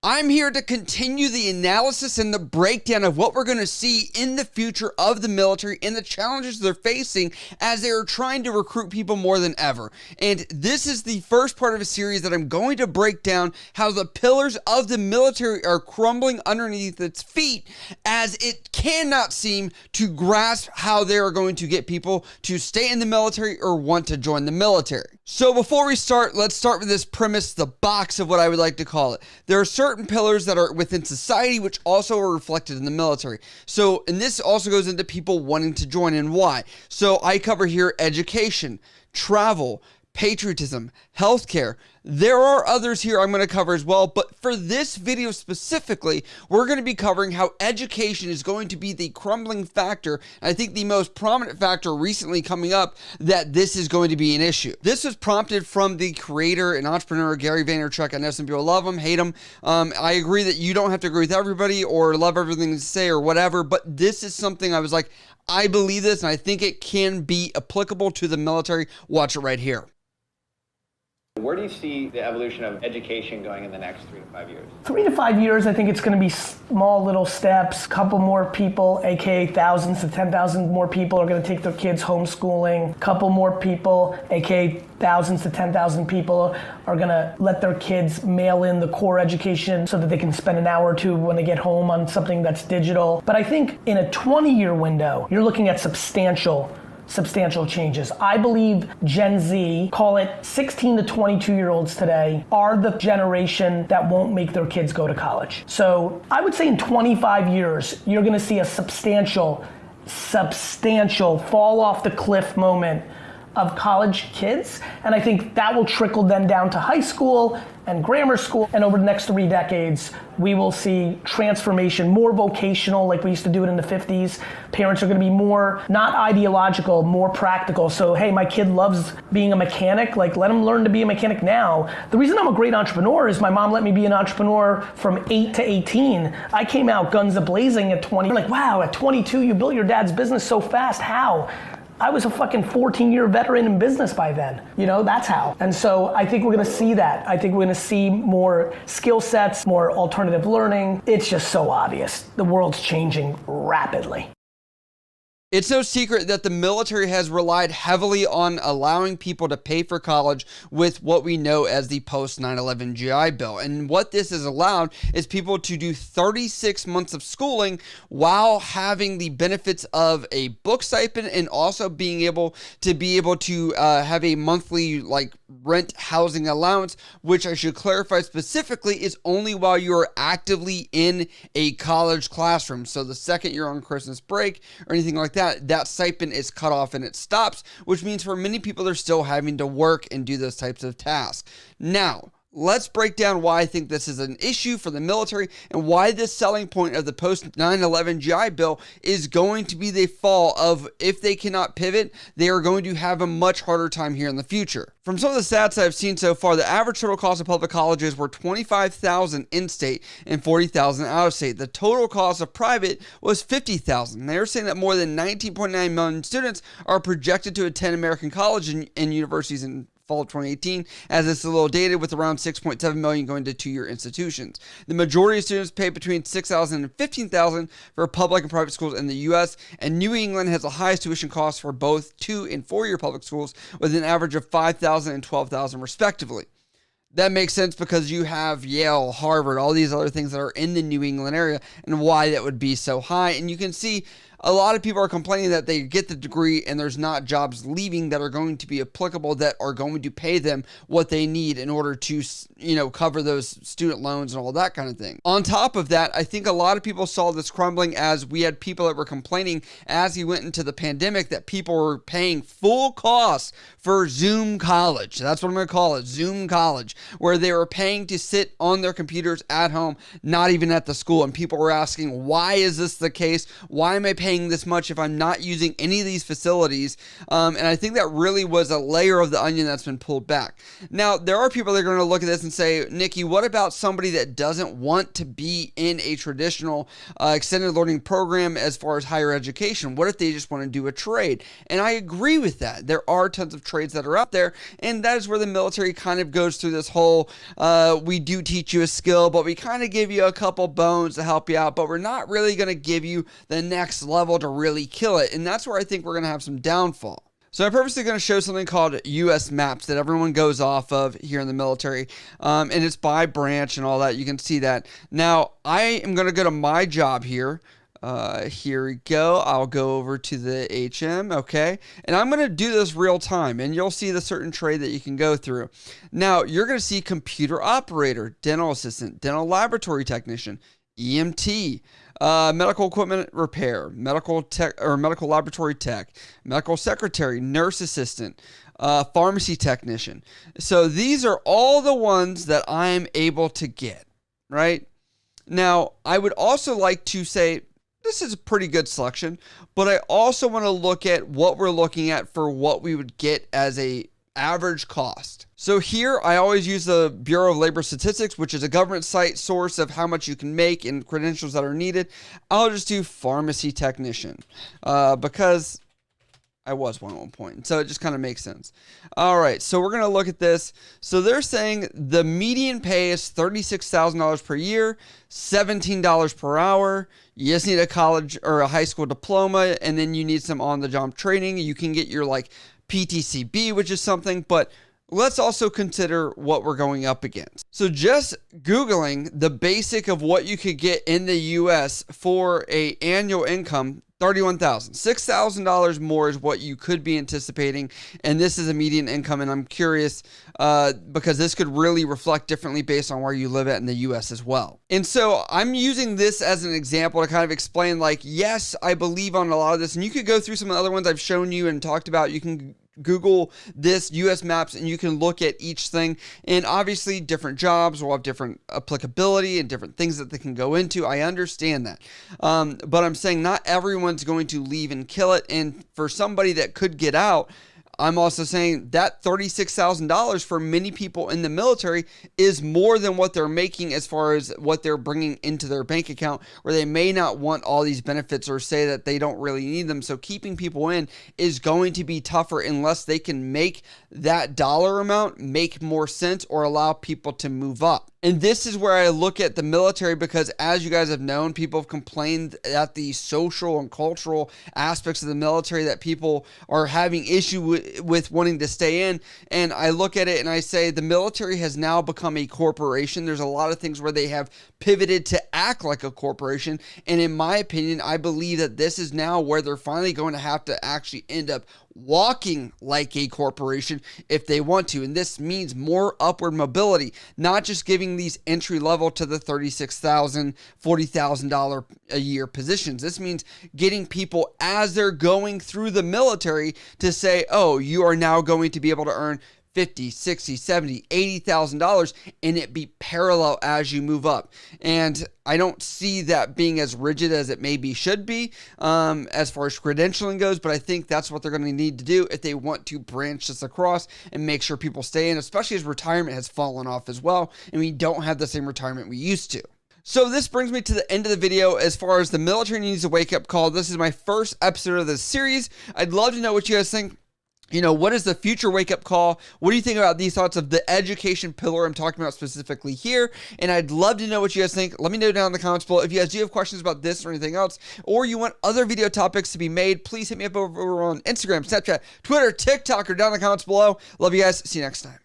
I'm here to continue the analysis and the breakdown of what we're going to see in the future of the military and the challenges they're facing as they are trying to recruit people more than ever. And this is the first part of a series that I'm going to break down how the pillars of the military are crumbling underneath its feet as it cannot seem to grasp how they are going to get people to stay in the military or want to join the military. So before we start, let's start with this premise, the box of what I would like to call it. There are certain pillars that are within society which also are reflected in the military. So, and this also goes into people wanting to join and why. So I cover here education, travel, patriotism, healthcare. There are others here I'm going to cover as well, but for this video specifically, we're going to be covering how education is going to be the crumbling factor. I think the most prominent factor recently coming up that this is going to be an issue. This was prompted from the creator and entrepreneur Gary Vaynerchuk. I know some people love him, hate him. I agree that you don't have to agree with everybody or love everything they say or whatever, but this is something I was like, I believe this and I think it can be applicable to the military. Watch it right here. Where do you see the evolution of education going in the next 3 to 5 years? 3 to 5 years, I think it's going to be small little steps. Couple more people, aka thousands to 10,000 more people are going to take their kids homeschooling. Couple more people, aka thousands to 10,000 people are going to let their kids mail in the core education so that they can spend an hour or two when they get home on something that's digital. But I think in a 20-year window, you're looking at substantial changes. I believe Gen Z, call it 16 to 22-year-olds today, are the generation that won't make their kids go to college. So I would say in 25 years, you're gonna see a substantial fall off the cliff moment of college kids. And I think that will trickle then down to high school and grammar school. And over the next 3 decades, we will see transformation, more vocational like we used to do it in the 50s. Parents are gonna be more, not ideological, more practical. So, hey, my kid loves being a mechanic, like let him learn to be a mechanic now. The reason I'm a great entrepreneur is my mom let me be an entrepreneur from 8 to 18. I came out guns a-blazing at 20. You're like, wow, at 22 you built your dad's business so fast, how? I was a fucking 14-year veteran in business by then. You know, that's how. And so I think we're gonna see that. I think we're gonna see more skill sets, more alternative learning. It's just so obvious. The world's changing rapidly. It's no secret that the military has relied heavily on allowing people to pay for college with what we know as the post 9/11 GI Bill. And what this has allowed is people to do 36 months of schooling while having the benefits of a book stipend and also being able to have a monthly like rent housing allowance, which I should clarify specifically is only while you are actively in a college classroom. So the second you're on Christmas break or anything like that stipend is cut off and it stops, which means for many people they're still having to work and do those types of tasks. Now, let's break down why I think this is an issue for the military and why this selling point of the post 9/11 GI Bill is going to be the fall of, if they cannot pivot, they are going to have a much harder time here in the future. From some of the stats I've seen so far, the average total cost of public colleges were $25,000 in-state and $40,000 out-of-state. The total cost of private was $50,000. They're saying that more than 19.9 million students are projected to attend American college and universities in fall of 2018, as it's a little dated, with around 6.7 million going to two-year institutions. The majority of students pay between $6,000 and $15,000 for public and private schools in the U.S., and New England has the highest tuition costs for both 2- and 4-year public schools, with an average of $5,000 and $12,000 respectively. That makes sense because you have Yale, Harvard, all these other things that are in the New England area, and why that would be so high. And you can see a lot of people are complaining that they get the degree and there's not jobs leaving that are going to be applicable, that are going to pay them what they need in order to, cover those student loans and all that kind of thing. On top of that, I think a lot of people saw this crumbling as we had people that were complaining as we went into the pandemic that people were paying full cost for Zoom college. That's what I'm going to call it, Zoom college, where they were paying to sit on their computers at home, not even at the school. And people were asking, why is this the case? Why am I paying paying this much if I'm not using any of these facilities? And I think that really was a layer of the onion that's been pulled back. Now, there are people that are going to look at this and say, Nicky, what about somebody that doesn't want to be in a traditional extended learning program as far as higher education? What if they just want to do a trade? And I agree with that. There are tons of trades that are out there, and that is where the military kind of goes through this whole, we do teach you a skill, but we kind of give you a couple bones to help you out, but we're not really going to give you the next level to really kill it. And that's where I think we're going to have some downfall. So I'm purposely going to show something called US maps that everyone goes off of here in the military. And it's by branch and all that. You can see that. Now, I am going to go to my job here. Here we go. I'll go over to the HM, okay? And I'm going to do this real time, and you'll see the certain trade that you can go through. Now, you're going to see computer operator, dental assistant, dental laboratory technician, EMT, medical equipment repair, medical tech or medical laboratory tech, medical secretary, nurse assistant, pharmacy technician. So these are all the ones that I'm able to get, right? Now, I would also like to say, this is a pretty good selection, but I also want to look at what we're looking at for what we would get as a average cost. So here I always use the Bureau of Labor Statistics, which is a government site source of how much you can make and credentials that are needed. I'll just do pharmacy technician because I was one at one point. So it just kind of makes sense. All right, so we're going to look at this. So they're saying the median pay is $36,000 per year, $17 per hour. You just need a college or a high school diploma, and then you need some on-the-job training. You can get your like PTCB, which is something, but let's also consider what we're going up against. So just Googling the basic of what you could get in the US for a annual income, $31,000. $6,000 more is what you could be anticipating, and this is a median income, and I'm curious because this could really reflect differently based on where you live at in the US as well. And so I'm using this as an example to kind of explain, like, yes, I believe on a lot of this, and you could go through some of the other ones I've shown you and talked about. You can Google this US maps and you can look at each thing, and obviously different jobs will have different applicability and different things that they can go into. I understand that. But I'm saying not everyone's going to leave and kill it. And for somebody that could get out, I'm also saying that $36,000 for many people in the military is more than what they're making as far as what they're bringing into their bank account, where they may not want all these benefits or say that they don't really need them. So keeping people in is going to be tougher unless they can make that dollar amount make more sense or allow people to move up. And this is where I look at the military, because as you guys have known, people have complained at the social and cultural aspects of the military that people are having issue with wanting to stay in. And I look at it and I say the military has now become a corporation. There's a lot of things where they have pivoted to act like a corporation. And in my opinion, I believe that this is now where they're finally going to have to actually end up walking like a corporation if they want to. And this means more upward mobility, not just giving these entry level to the $36,000, $40,000 a year positions. This means getting people as they're going through the military to say, oh, you are now going to be able to earn $50,000, $60,000, $70,000, $80,000, and it be parallel as you move up. And I don't see that being as rigid as it maybe should be as far as credentialing goes, but I think that's what they're going to need to do if they want to branch this across and make sure people stay in, especially as retirement has fallen off as well, and we don't have the same retirement we used to. So this brings me to the end of the video as far as the military needs a wake-up call. This is my first episode of this series. I'd love to know what you guys think. You know, what is the future wake-up call? What do you think about these thoughts of the education pillar I'm talking about specifically here? And I'd love to know what you guys think. Let me know down in the comments below. If you guys do have questions about this or anything else, or you want other video topics to be made, please hit me up over on Instagram, Snapchat, Twitter, TikTok, or down in the comments below. Love you guys. See you next time.